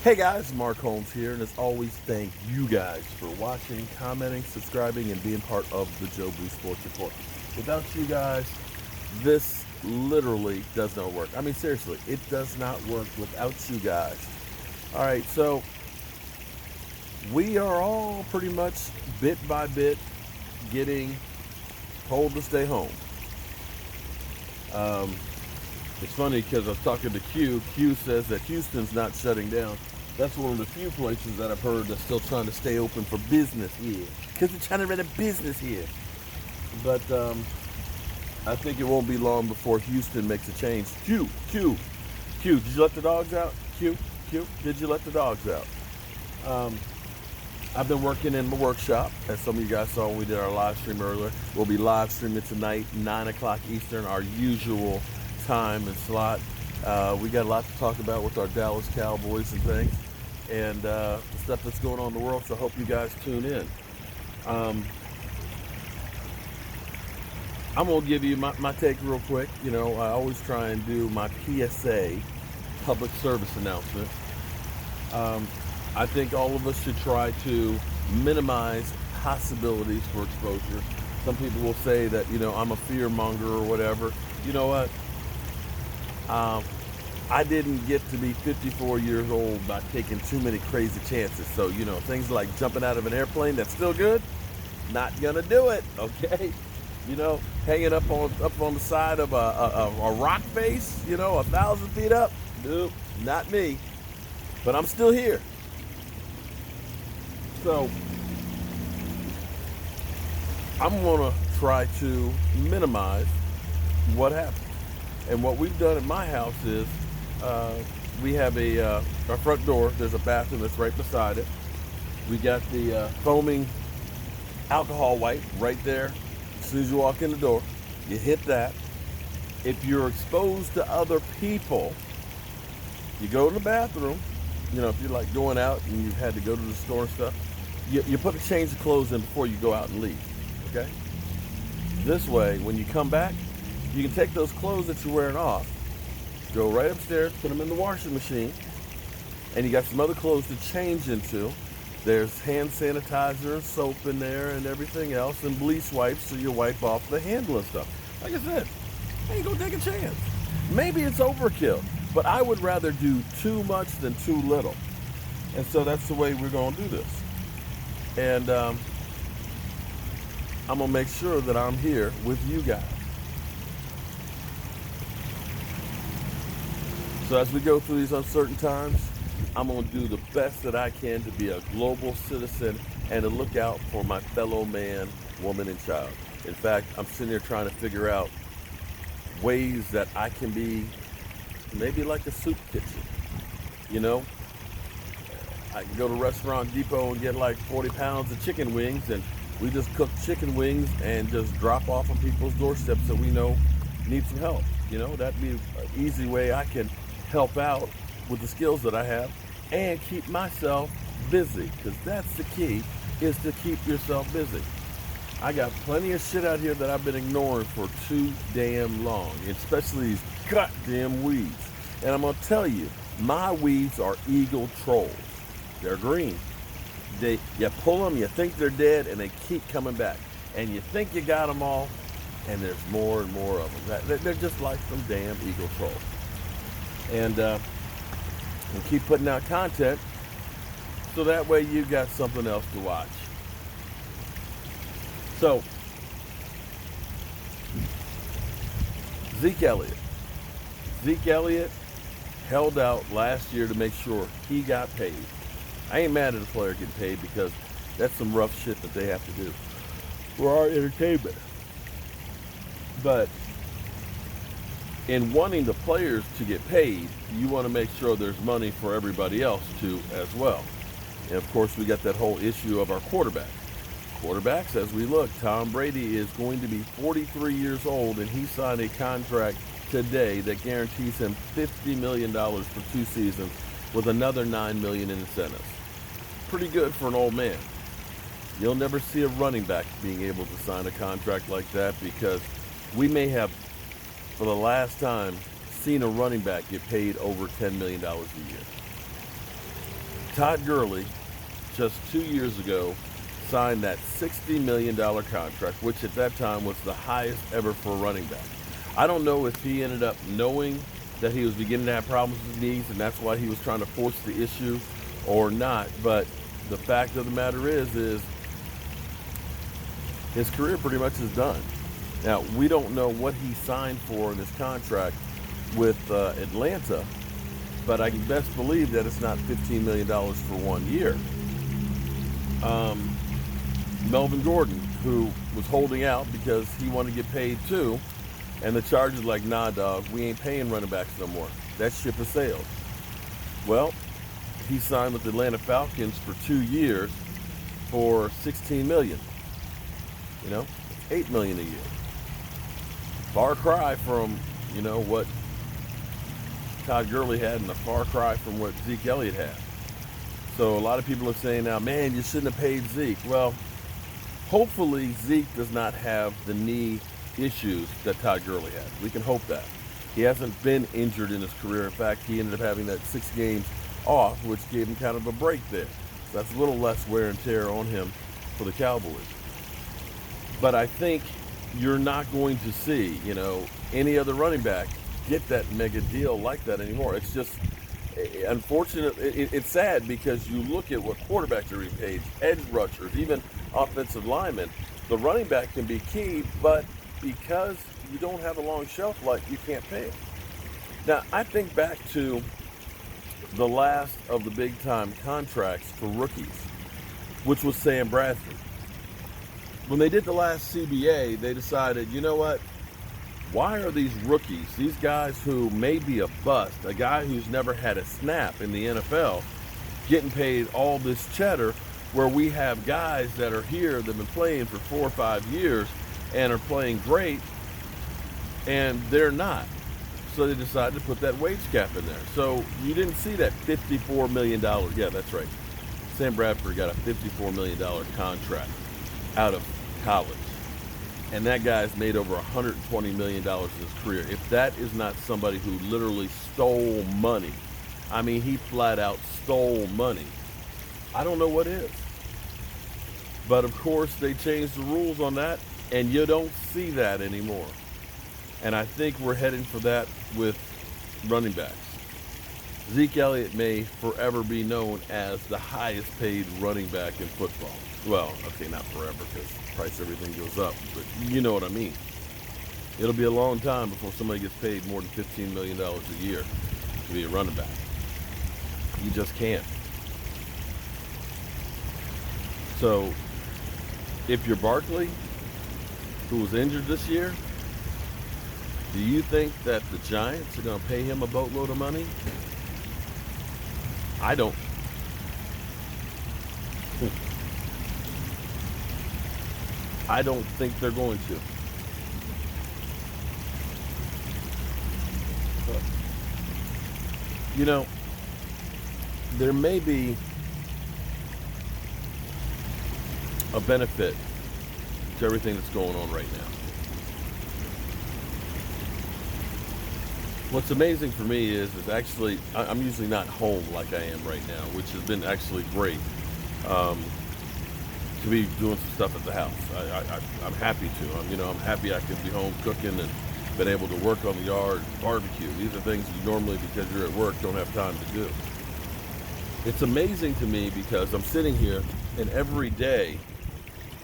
Hey guys, Mark Holmes here, and as always, thank you guys for watching, commenting, subscribing, and being part of the Joe Blue Sports Report. Without you guys, this literally does not work. I mean, seriously, it does not work without you guys. All right, so we are all pretty much bit by bit getting told to stay home. Um, it's funny because I was talking to Q. Q says that Houston's not shutting down. That's one of the few places that I've heard that's still trying to stay open for business here. Because they're trying to run a business here. But I think it won't be long before Houston makes a change. Q, did you let the dogs out? Q, did you let the dogs out? I've been working in my workshop, as some of you guys saw when we did our live stream earlier. We'll be live streaming tonight, 9 o'clock Eastern, our usual time and slot. We got a lot to talk about with our Dallas Cowboys and things, and the stuff that's going on in the world, so I hope you guys tune in. I'm going to give you my take real quick. You know, I always try and do my PSA, public service announcement. I think all of us should try to minimize possibilities for exposure. Some people will say that, you know, I'm a fear monger or whatever. You know what? I didn't get to be 54 years old by taking too many crazy chances. So, you know, things like jumping out of an airplane, that's still good. Not gonna do it, okay? You know, hanging up on the side of a rock face, you know, 1,000 feet up. Nope, not me. But I'm still here. So I'm gonna try to minimize what happened. And what we've done at my house is we have our front door. There's a bathroom that's right beside it. We got the foaming alcohol wipe right there. As soon as you walk in the door, you hit that. If you're exposed to other people, you go to the bathroom. You know, if you're like going out and you've had to go to the store and stuff, you put a change of clothes in before you go out and leave, okay? This way, when you come back, you can take those clothes that you're wearing off, go right upstairs, put them in the washing machine, and you got some other clothes to change into. There's hand sanitizer, soap in there, and everything else, and bleach wipes so you wipe off the handle and stuff. Like I said, I ain't gonna take a chance. Maybe it's overkill, but I would rather do too much than too little. And so that's the way we're gonna do this. And I'm gonna make sure that I'm here with you guys. So as we go through these uncertain times, I'm gonna do the best that I can to be a global citizen and to look out for my fellow man, woman, and child. In fact, I'm sitting here trying to figure out ways that I can be maybe like a soup kitchen. You know, I can go to Restaurant Depot and get like 40 pounds of chicken wings, and we just cook chicken wings and just drop off on people's doorsteps that we know need some help. You know, that'd be an easy way I can help out with the skills that I have and keep myself busy, because that's the key, is to keep yourself busy. I got plenty of shit out here that I've been ignoring for too damn long, especially these goddamn weeds. And I'm gonna tell you, my weeds are eagle trolls. They're green. You pull them, you think they're dead, and they keep coming back. And you think you got them all, and there's more and more of them. They're just like some damn eagle trolls. And we'll keep putting out content so that way you got something else to watch. So, Zeke Elliott. Zeke Elliott held out last year to make sure he got paid. I ain't mad at a player getting paid, because that's some rough shit that they have to do for our entertainment. But in wanting the players to get paid, you want to make sure there's money for everybody else too as well. And of course, we got that whole issue of our quarterback. Quarterbacks, as we look, Tom Brady is going to be 43 years old, and he signed a contract today that guarantees him $50 million for 2 seasons with another $9 million in incentives. Pretty good for an old man. You'll never see a running back being able to sign a contract like that, because we may have, for the last time, seen a running back get paid over $10 million a year. Todd Gurley, just 2 years ago, signed that $60 million contract, which at that time was the highest ever for a running back. I don't know if he ended up knowing that he was beginning to have problems with his knees and that's why he was trying to force the issue or not, but the fact of the matter is his career pretty much is done. Now, we don't know what he signed for in his contract with Atlanta, but I can best believe that it's not $15 million for 1 year. Melvin Gordon, who was holding out because he wanted to get paid too, and the Chargers like, nah, dog, we ain't paying running backs no more. That ship has sailed. Well, he signed with the Atlanta Falcons for 2 years for $16 million. You know, $8 million a year. Far cry from, what Todd Gurley had and a far cry from what Zeke Elliott had. So a lot of people are saying now, man, you shouldn't have paid Zeke. Well, hopefully Zeke does not have the knee issues that Todd Gurley had. We can hope that. He hasn't been injured in his career. In fact, he ended up having that 6 games off, which gave him kind of a break there. So that's a little less wear and tear on him for the Cowboys. But I think you're not going to see, any other running back get that mega deal like that anymore. It's just unfortunate. It's sad because you look at what quarterbacks are being paid, edge rushers, even offensive linemen. The running back can be key, but because you don't have a long shelf life, you can't pay it. Now, I think back to the last of the big-time contracts for rookies, which was Sam Bradford. When they did the last CBA, they decided, you know what? Why are these rookies, these guys who may be a bust, a guy who's never had a snap in the NFL, getting paid all this cheddar where we have guys that are here that have been playing for 4 or 5 years and are playing great, and they're not. So they decided to put that wage cap in there. So you didn't see that $54 million. Yeah, that's right. Sam Bradford got a $54 million contract out of college. And that guy's made over $120 million in his career. If that is not somebody who literally stole money, I mean, he flat out stole money, I don't know what is. But of course, they changed the rules on that, and you don't see that anymore. And I think we're heading for that with running backs. Zeke Elliott may forever be known as the highest paid running back in football. Well, okay, not forever because price everything goes up, but you know what I mean. It'll be a long time before somebody gets paid more than $15 million a year to be a running back. You just can't. So, if you're Barkley, who was injured this year, do you think that the Giants are going to pay him a boatload of money? I don't. I don't think they're going to. But, there may be a benefit to everything that's going on right now. What's amazing for me is actually, I'm usually not home like I am right now, which has been actually great to be doing some stuff at the house. I'm happy to. I'm happy I can be home cooking and been able to work on the yard, barbecue. These are things you normally, because you're at work, don't have time to do. It's amazing to me because I'm sitting here and every day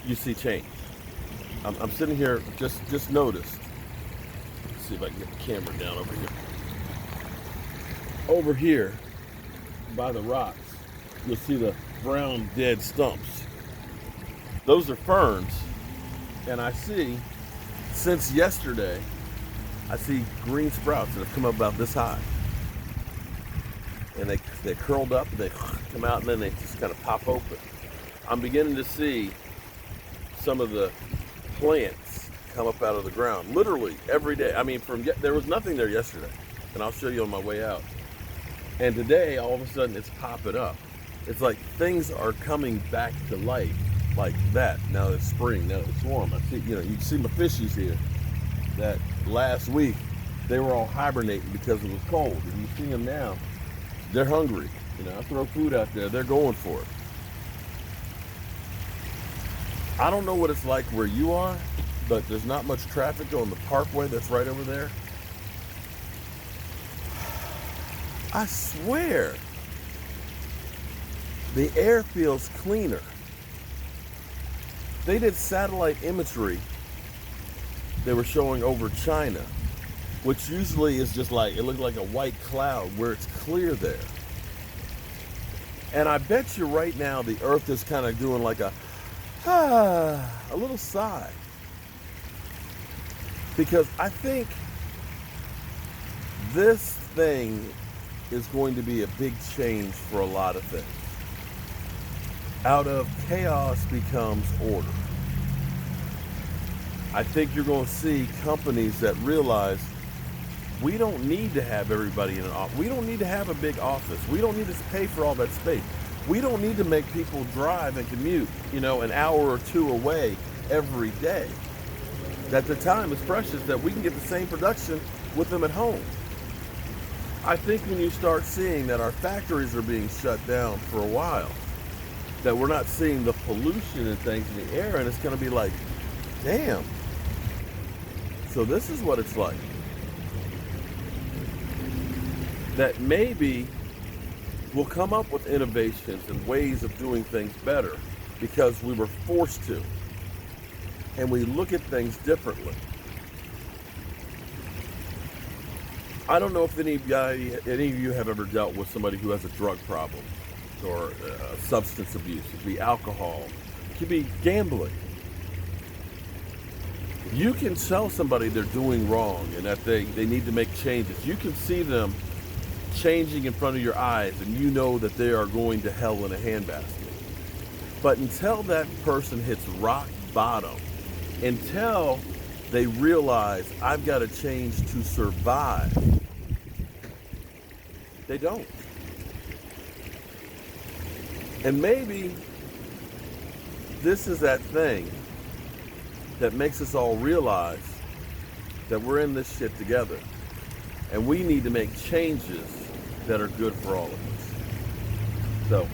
you see change. I'm sitting here, just noticed. Let's see if I can get the camera down over here. Over here, by the rocks, you'll see the brown dead stumps. Those are ferns, and I see, since yesterday, I see green sprouts that have come up about this high. And they curled up, and they come out, and then they just kind of pop open. I'm beginning to see some of the plants come up out of the ground, literally every day. I mean, there was nothing there yesterday, and I'll show you on my way out. And today, all of a sudden, it's popping up. It's like things are coming back to life like that. Now it's spring, now it's warm. I see, you can see my fishies here that last week, they were all hibernating because it was cold. And you see them now, they're hungry. I throw food out there, they're going for it. I don't know what it's like where you are, but there's not much traffic on the parkway that's right over there. I swear, the air feels cleaner. They did satellite imagery they were showing over China, which usually is just like, it looked like a white cloud where it's clear there. And I bet you right now the earth is kind of doing like a little sigh. Because I think this thing is going to be a big change for a lot of things. Out of chaos becomes order. I think you're going to see companies that realize we don't need to have everybody in an office. We don't need to have a big office. We don't need to pay for all that space. We don't need to make people drive and commute, an hour or two away every day. That their time is precious, that we can get the same production with them at home. I think when you start seeing that our factories are being shut down for a while, that we're not seeing the pollution and things in the air, and it's going to be like, damn. So this is what it's like. That maybe we'll come up with innovations and ways of doing things better because we were forced to. And we look at things differently. I don't know if any of you have ever dealt with somebody who has a drug problem or substance abuse. It could be alcohol. It could be gambling. You can tell somebody they're doing wrong and that they need to make changes. You can see them changing in front of your eyes and you know that they are going to hell in a handbasket. But until that person hits rock bottom, until they realize I've got to change to survive, they don't. And maybe this is that thing that makes us all realize that we're in this shit together and we need to make changes that are good for all of us. So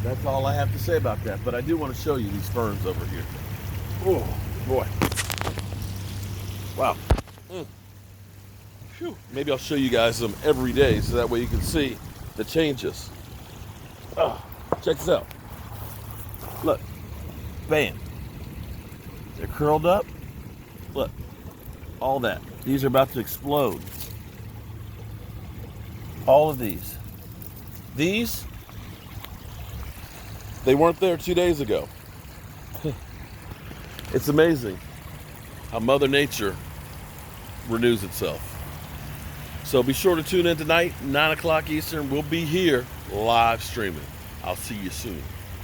that's all I have to say about that. But I do want to show you these ferns over here. Oh boy. Wow. Phew. Maybe I'll show you guys them every day so that way you can see the changes. Check this out. Look. Bam. They're curled up. Look. All that. These are about to explode. All of these. These, they weren't there 2 days ago. It's amazing how Mother Nature renews itself. So be sure to tune in tonight, 9 o'clock Eastern. We'll be here live streaming. I'll see you soon.